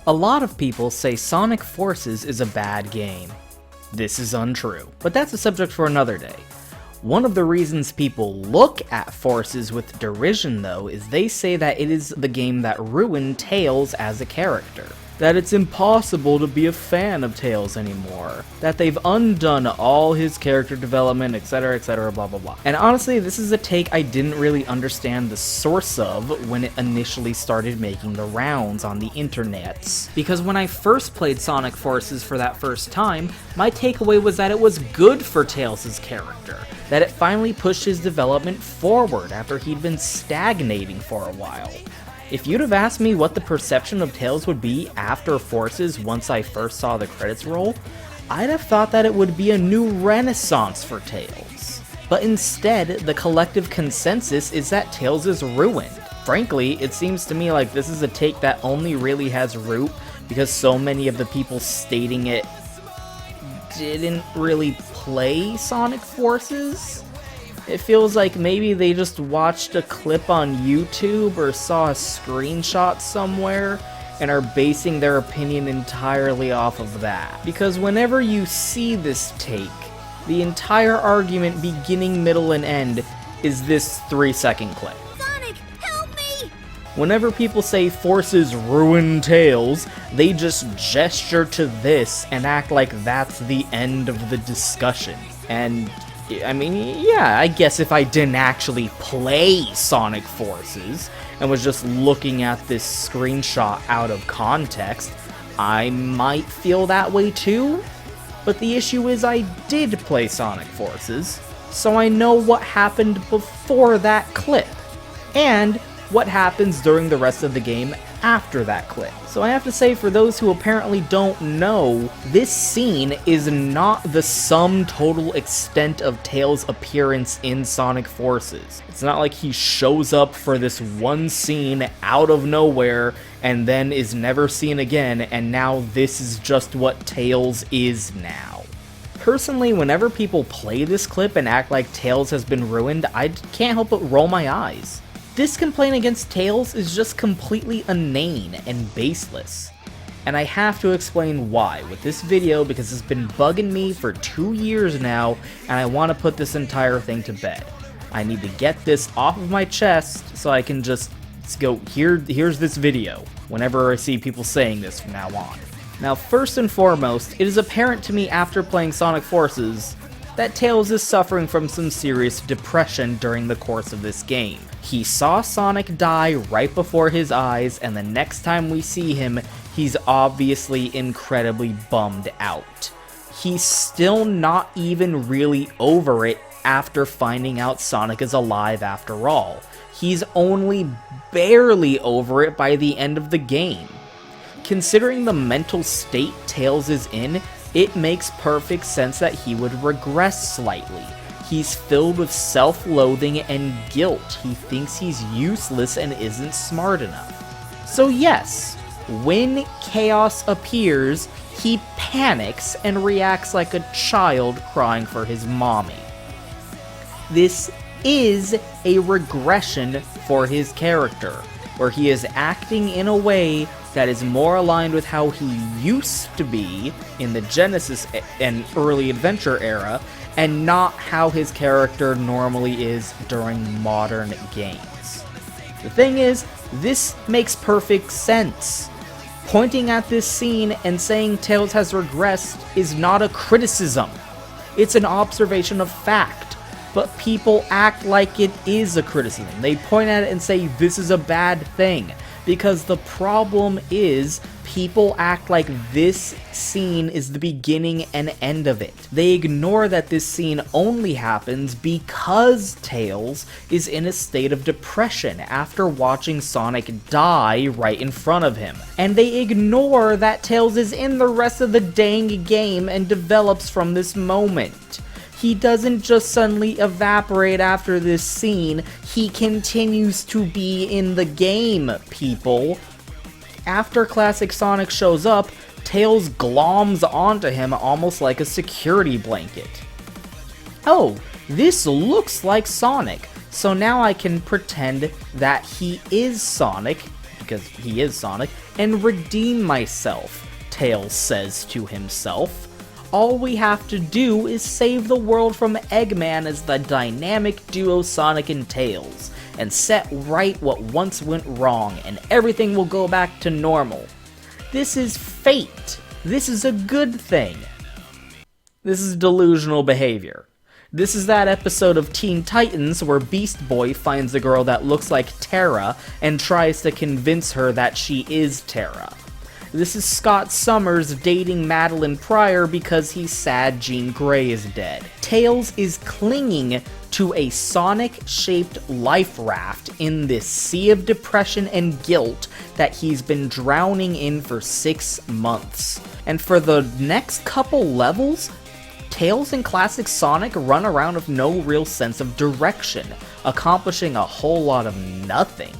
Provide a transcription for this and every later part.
A lot of people say Sonic Forces is a bad game. This is untrue, but that's a subject for another day. One of the reasons people look at Forces with derision though is they say that it is the game that ruined Tails as a character. That it's impossible to be a fan of Tails anymore. That they've undone all his character development, etc, blah blah blah. And honestly, this is a take I didn't really understand the source of when it initially started making the rounds on the internets. Because when I first played Sonic Forces for that first time, my takeaway was that it was good for Tails' character. That it finally pushed his development forward after he'd been stagnating for a while. If you'd have asked me what the perception of Tails would be after Forces once I first saw the credits roll, I'd have thought that it would be a new renaissance for Tails. But instead, the collective consensus is that Tails is ruined. Frankly, it seems to me like this is a take that only really has root because so many of the people stating it didn't really play Sonic Forces. It feels like maybe they just watched a clip on YouTube or saw a screenshot somewhere and are basing their opinion entirely off of that. Because whenever you see this take, the entire argument beginning, middle, and end is this 3-second clip. Sonic, help me! Whenever people say Forces ruin Tails, they just gesture to this and act like that's the end of the discussion. And I mean, yeah, I guess if I didn't actually play Sonic Forces and was just looking at this screenshot out of context, I might feel that way too. But the issue is I did play Sonic Forces, so I know what happened before that clip, and what happens during the rest of the game after that clip. So I have to say, for those who apparently don't know, this scene is not the sum total extent of Tails' appearance in Sonic Forces. It's not like he shows up for this one scene out of nowhere and then is never seen again, and now this is just what Tails is now. Personally, whenever people play this clip and act like Tails has been ruined, I can't help but roll my eyes. This complaint against Tails is just completely inane and baseless. And I have to explain why with this video because it's been bugging me for 2 years now and I want to put this entire thing to bed. I need to get this off of my chest so I can just go, here's this video, whenever I see people saying this from now on. Now, first and foremost, it is apparent to me after playing Sonic Forces that Tails is suffering from some serious depression during the course of this game. He saw Sonic die right before his eyes, and the next time we see him, he's obviously incredibly bummed out. He's still not even really over it after finding out Sonic is alive after all. He's only barely over it by the end of the game. Considering the mental state Tails is in, it makes perfect sense that he would regress slightly. He's filled with self-loathing and guilt. He thinks he's useless and isn't smart enough. So yes, when chaos appears, he panics and reacts like a child crying for his mommy. This is a regression for his character, where he is acting in a way that is more aligned with how he used to be in the Genesis and early adventure era, and not how his character normally is during modern games. The thing is, this makes perfect sense. Pointing at this scene and saying Tails has regressed is not a criticism. It's an observation of fact, but people act like it is a criticism. They point at it and say this is a bad thing. Because the problem is, people act like this scene is the beginning and end of it. They ignore that this scene only happens because Tails is in a state of depression after watching Sonic die right in front of him. And they ignore that Tails is in the rest of the dang game and develops from this moment. He doesn't just suddenly evaporate after this scene, he continues to be in the game, people. After Classic Sonic shows up, Tails gloms onto him almost like a security blanket. Oh, this looks like Sonic, so now I can pretend that he is Sonic because he is Sonic, and redeem myself, Tails says to himself. All we have to do is save the world from Eggman as the dynamic duo Sonic and Tails, and set right what once went wrong, and everything will go back to normal. This is fate. This is a good thing. This is delusional behavior. This is that episode of Teen Titans where Beast Boy finds a girl that looks like Terra and tries to convince her that she is Terra. This is Scott Summers dating Madeline Pryor because he's sad Jean Grey is dead. Tails is clinging to a Sonic-shaped life raft in this sea of depression and guilt that he's been drowning in for 6 months. And for the next couple levels, Tails and classic Sonic run around with no real sense of direction, accomplishing a whole lot of nothing.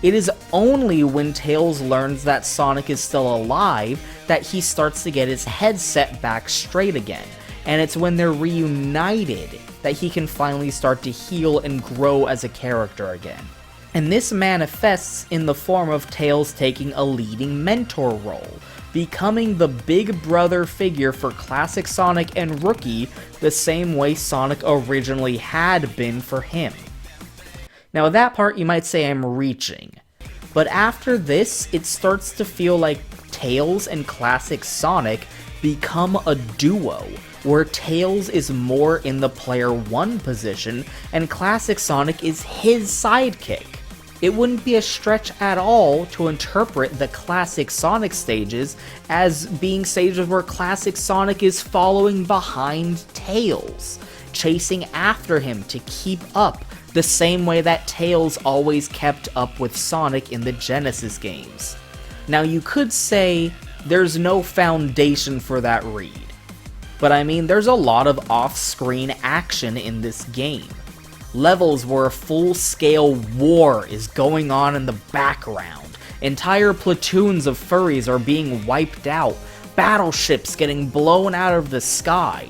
It is only when Tails learns that Sonic is still alive that he starts to get his head set back straight again, and it's when they're reunited that he can finally start to heal and grow as a character again. And this manifests in the form of Tails taking a leading mentor role, becoming the big brother figure for classic Sonic and Rookie the same way Sonic originally had been for him. Now at that part you might say I'm reaching, but after this it starts to feel like Tails and classic Sonic become a duo, where Tails is more in the player 1 position and classic Sonic is his sidekick. It wouldn't be a stretch at all to interpret the classic Sonic stages as being stages where classic Sonic is following behind Tails, chasing after him to keep up, the same way that Tails always kept up with Sonic in the Genesis games. Now you could say there's no foundation for that read, but I mean there's a lot of off-screen action in this game. Levels where a full-scale war is going on in the background, entire platoons of furries are being wiped out, battleships getting blown out of the sky.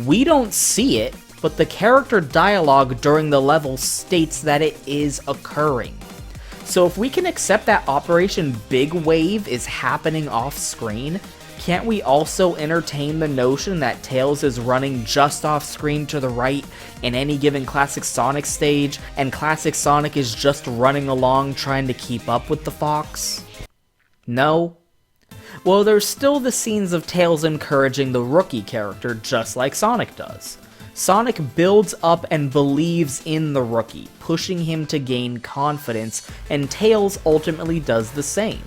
We don't see it, but the character dialogue during the level states that it is occurring. So if we can accept that Operation Big Wave is happening off-screen, can't we also entertain the notion that Tails is running just off-screen to the right in any given classic Sonic stage, and classic Sonic is just running along trying to keep up with the fox? No? Well, there's still the scenes of Tails encouraging the Rookie character just like Sonic does. Sonic builds up and believes in the Rookie, pushing him to gain confidence, and Tails ultimately does the same.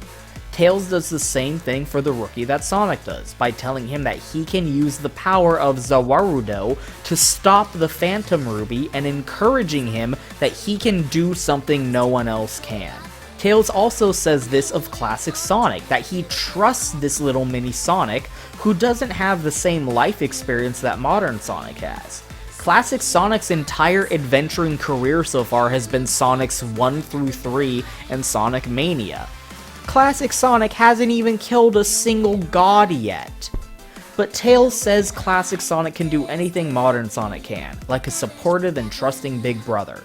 Tails does the same thing for the Rookie that Sonic does, by telling him that he can use the power of Zawarudo to stop the Phantom Ruby and encouraging him that he can do something no one else can. Tails also says this of classic Sonic, that he trusts this little mini Sonic who doesn't have the same life experience that modern Sonic has. Classic Sonic's entire adventuring career so far has been Sonic's 1 through 3 and Sonic Mania. Classic Sonic hasn't even killed a single god yet. But Tails says classic Sonic can do anything modern Sonic can, like a supportive and trusting big brother.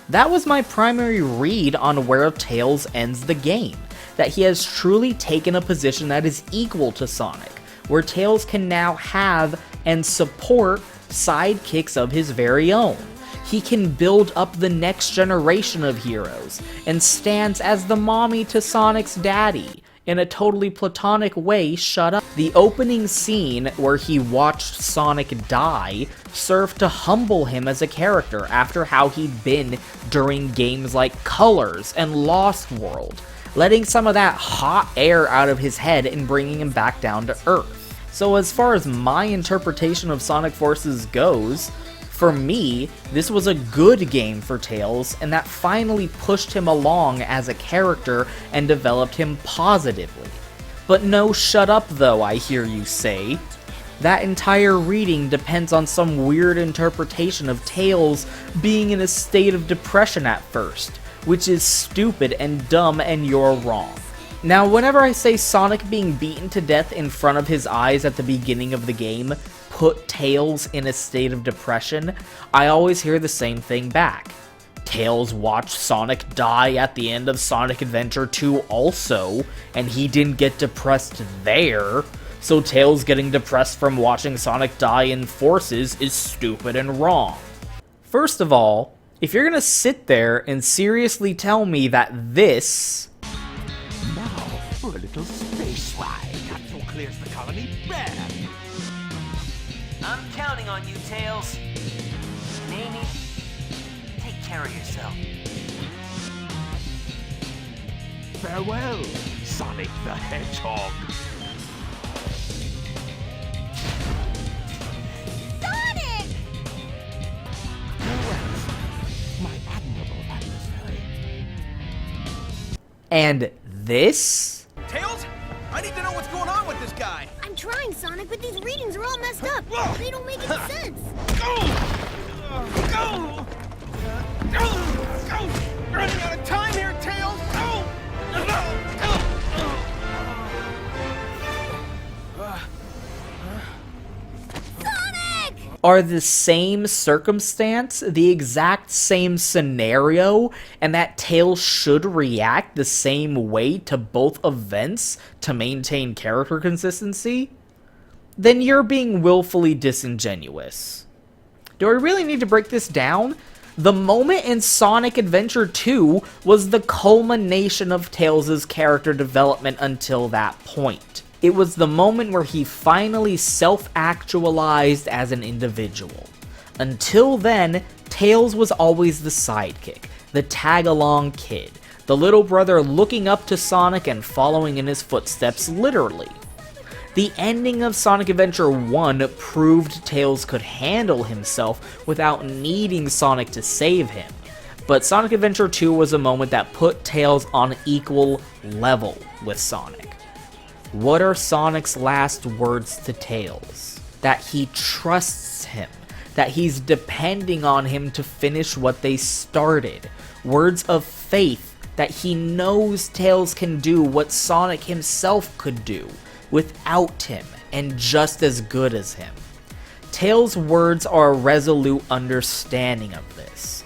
That was my primary read on where Tails ends the game, that he has truly taken a position that is equal to Sonic, where Tails can now have and support sidekicks of his very own. He can build up the next generation of heroes, and stands as the mommy to Sonic's daddy, in a totally platonic way. Shut up. The opening scene where he watched Sonic die served to humble him as a character after how he'd been during games like Colors and Lost World, letting some of that hot air out of his head and bringing him back down to earth. So as far as my interpretation of Sonic Forces goes, for me, this was a good game for Tails, and that finally pushed him along as a character and developed him positively. But no, shut up though, I hear you say. That entire reading depends on some weird interpretation of Tails being in a state of depression at first, which is stupid and dumb, and you're wrong. Now, whenever I say Sonic being beaten to death in front of his eyes at the beginning of the game put Tails in a state of depression, I always hear the same thing back. Tails watched Sonic die at the end of Sonic Adventure 2 also, and he didn't get depressed there, so Tails getting depressed from watching Sonic die in Forces is stupid and wrong. First of all, if you're gonna sit there and seriously tell me that this... Now for a little space ride. Capsule clears the colony bare. I'm counting on you, Tails. Amy, take care of yourself. Farewell, Sonic the Hedgehog. Sonic! Farewell, my admirable adversary. And this? Tails, I need to know what's going on with this guy. I'm trying, Sonic, but these readings are all messed up. They don't make any sense. Go! Running out of time here, Tails. Go! Sonic! Are the same circumstance, the exact same scenario, and that Tails should react the same way to both events to maintain character consistency? Then you're being willfully disingenuous. Do I really need to break this down? The moment in Sonic Adventure 2 was the culmination of Tails' character development until that point. It was the moment where he finally self-actualized as an individual. Until then, Tails was always the sidekick, the tag-along kid, the little brother looking up to Sonic and following in his footsteps literally. The ending of Sonic Adventure 1 proved Tails could handle himself without needing Sonic to save him, but Sonic Adventure 2 was a moment that put Tails on equal level with Sonic. What are Sonic's last words to Tails? That he trusts him, that he's depending on him to finish what they started. Words of faith that he knows Tails can do what Sonic himself could do, without him, and just as good as him. Tails' words are a resolute understanding of this.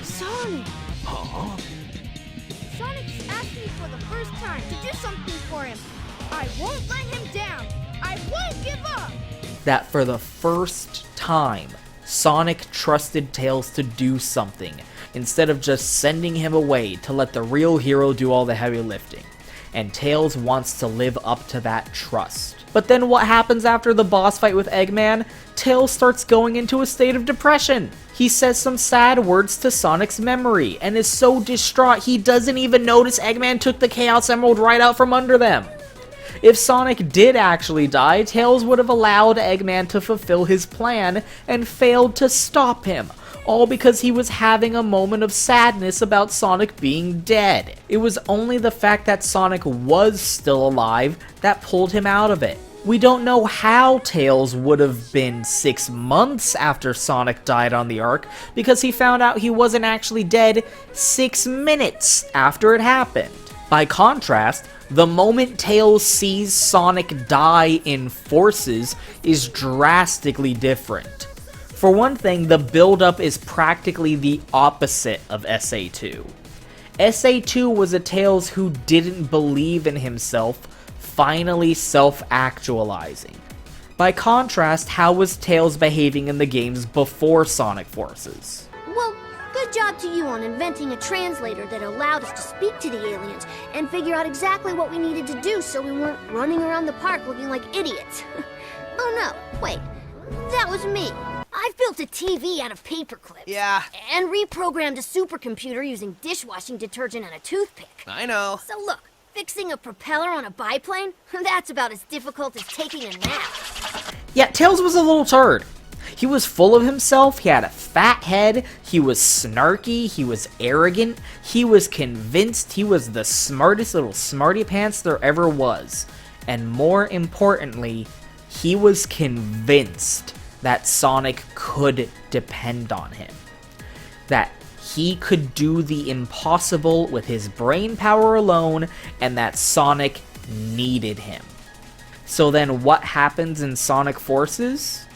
Sonic! Sonic's asked me for the first time to do something for him. I won't let him down. I won't give up. That for the first time, Sonic trusted Tails to do something, instead of just sending him away to let the real hero do all the heavy lifting. And Tails wants to live up to that trust. But then what happens after the boss fight with Eggman? Tails starts going into a state of depression. He says some sad words to Sonic's memory, and is so distraught he doesn't even notice Eggman took the Chaos Emerald right out from under them. If Sonic did actually die, Tails would have allowed Eggman to fulfill his plan, and failed to stop him. All because he was having a moment of sadness about Sonic being dead. It was only the fact that Sonic was still alive that pulled him out of it. We don't know how Tails would have been 6 months after Sonic died on the Ark, because he found out he wasn't actually dead 6 minutes after it happened. By contrast, the moment Tails sees Sonic die in Forces is drastically different. For one thing, the build-up is practically the opposite of SA2. SA2 was a Tails who didn't believe in himself, finally self-actualizing. By contrast, how was Tails behaving in the games before Sonic Forces? Well, good job to you on inventing a translator that allowed us to speak to the aliens and figure out exactly what we needed to do so we weren't running around the park looking like idiots. Oh no, wait, that was me. I've built a TV out of paper clips. Yeah. And reprogrammed a supercomputer using dishwashing detergent and a toothpick. I know. So look, fixing a propeller on a biplane? That's about as difficult as taking a nap. Yeah, Tails was a little turd. He was full of himself, he had a fat head, he was snarky, he was arrogant, he was convinced he was the smartest little smarty pants there ever was. And more importantly, he was convinced that Sonic could depend on him. That he could do the impossible with his brain power alone, and that Sonic needed him. So then what happens in Sonic Forces?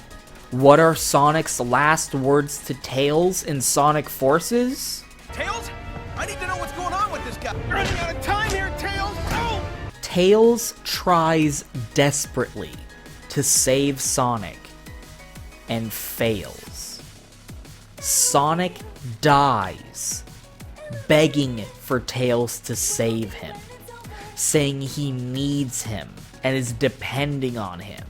What are Sonic's last words to Tails in Sonic Forces? Tails? I need to know what's going on with this guy. Running out of time here, Tails! Oh! Tails tries desperately to save Sonic and fails. Sonic dies, begging for Tails to save him, saying he needs him and is depending on him.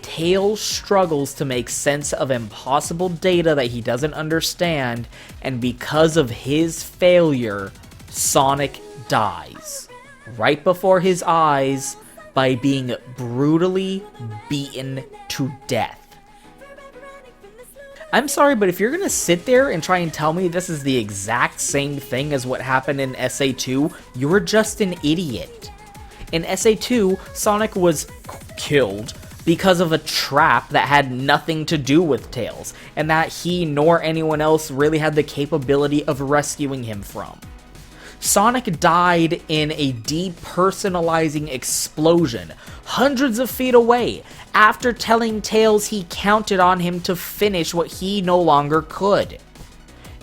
Tails struggles to make sense of impossible data that he doesn't understand, and because of his failure, Sonic dies right before his eyes by being brutally beaten to death. I'm sorry, but if you're gonna sit there and try and tell me this is the exact same thing as what happened in SA2, you're just an idiot. In SA2, Sonic was killed because of a trap that had nothing to do with Tails, and that he nor anyone else really had the capability of rescuing him from. Sonic died in a depersonalizing explosion hundreds of feet away after telling Tails he counted on him to finish what he no longer could.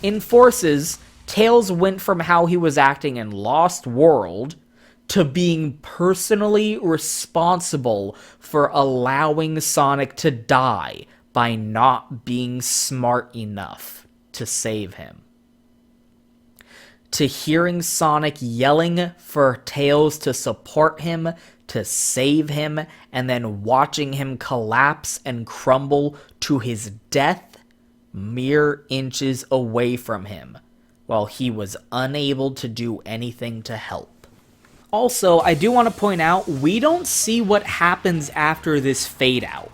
In Forces, Tails went from how he was acting in Lost World to being personally responsible for allowing Sonic to die by not being smart enough to save him. To hearing Sonic yelling for Tails to support him, to save him, and then watching him collapse and crumble to his death mere inches away from him, while he was unable to do anything to help. Also, I do want to point out, we don't see what happens after this fade out.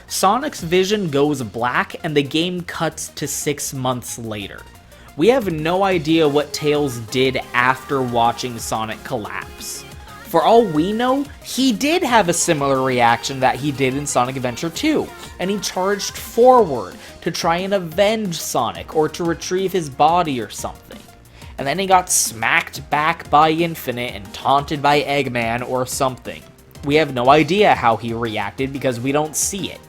Sonic's vision goes black and the game cuts to 6 months later. We have no idea what Tails did after watching Sonic collapse. For all we know, he did have a similar reaction that he did in Sonic Adventure 2, and he charged forward to try and avenge Sonic or to retrieve his body or something. And then he got smacked back by Infinite and taunted by Eggman or something. We have no idea how he reacted because we don't see it.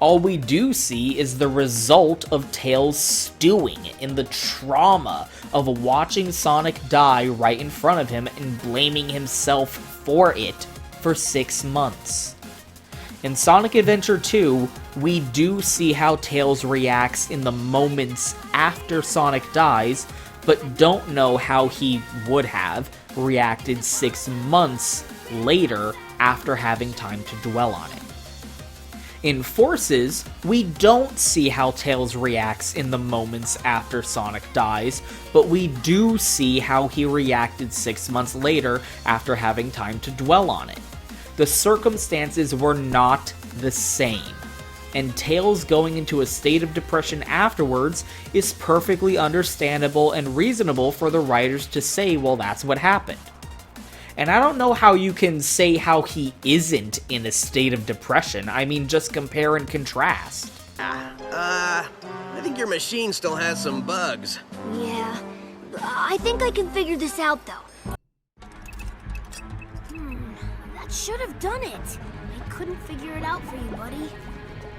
All we do see is the result of Tails stewing in the trauma of watching Sonic die right in front of him and blaming himself for it for 6 months. In Sonic Adventure 2, we do see how Tails reacts in the moments after Sonic dies, but don't know how he would have reacted 6 months later after having time to dwell on it. In Forces, we don't see how Tails reacts in the moments after Sonic dies, but we do see how he reacted 6 months later after having time to dwell on it. The circumstances were not the same, and Tails going into a state of depression afterwards is perfectly understandable and reasonable for the writers to say, well, that's what happened. And I don't know how you can say how he isn't in a state of depression. I mean, just compare and contrast. I think your machine still has some bugs. Yeah, I think I can figure this out, though. That should have done it. I couldn't figure it out for you, buddy.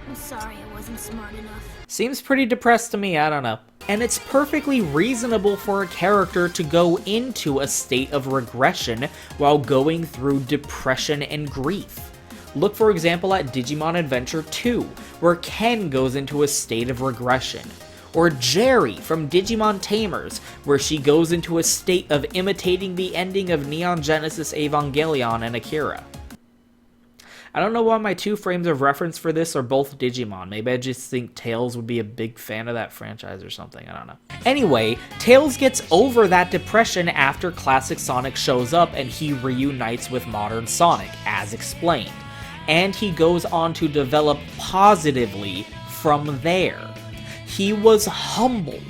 I'm sorry I wasn't smart enough. Seems pretty depressed to me, I don't know. And it's perfectly reasonable for a character to go into a state of regression while going through depression and grief. Look for example at Digimon Adventure 2, where Ken goes into a state of regression. Or Jerry from Digimon Tamers, where she goes into a state of imitating the ending of Neon Genesis Evangelion and Akira. I don't know why my 2 frames of reference for this are both Digimon. Maybe I just think Tails would be a big fan of that franchise or something. I don't know. Anyway, Tails gets over that depression after Classic Sonic shows up and he reunites with modern Sonic, as explained. And he goes on to develop positively from there. He was humbled,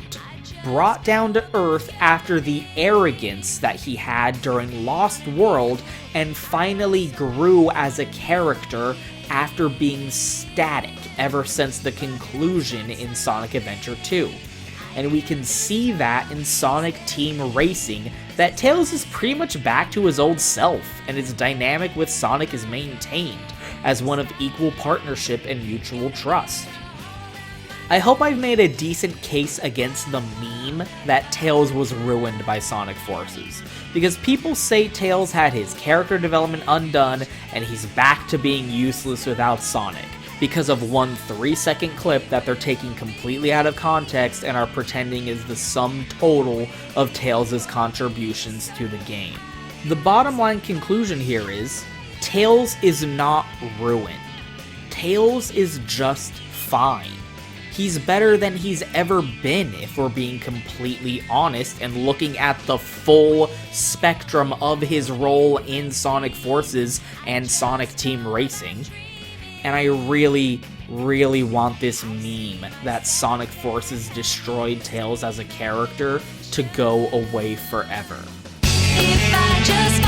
brought down to earth after the arrogance that he had during Lost World, and finally grew as a character after being static ever since the conclusion in Sonic Adventure 2. And we can see that in Sonic Team Racing, that Tails is pretty much back to his old self, and his dynamic with Sonic is maintained, as one of equal partnership and mutual trust. I hope I've made a decent case against the meme that Tails was ruined by Sonic Forces, because people say Tails had his character development undone and he's back to being useless without Sonic, because of one 3-second clip that they're taking completely out of context and are pretending is the sum total of Tails' contributions to the game. The bottom line conclusion here is, Tails is not ruined. Tails is just fine. He's better than he's ever been, if we're being completely honest and looking at the full spectrum of his role in Sonic Forces and Sonic Team Racing. And I really, really want this meme that Sonic Forces destroyed Tails as a character to go away forever. If I just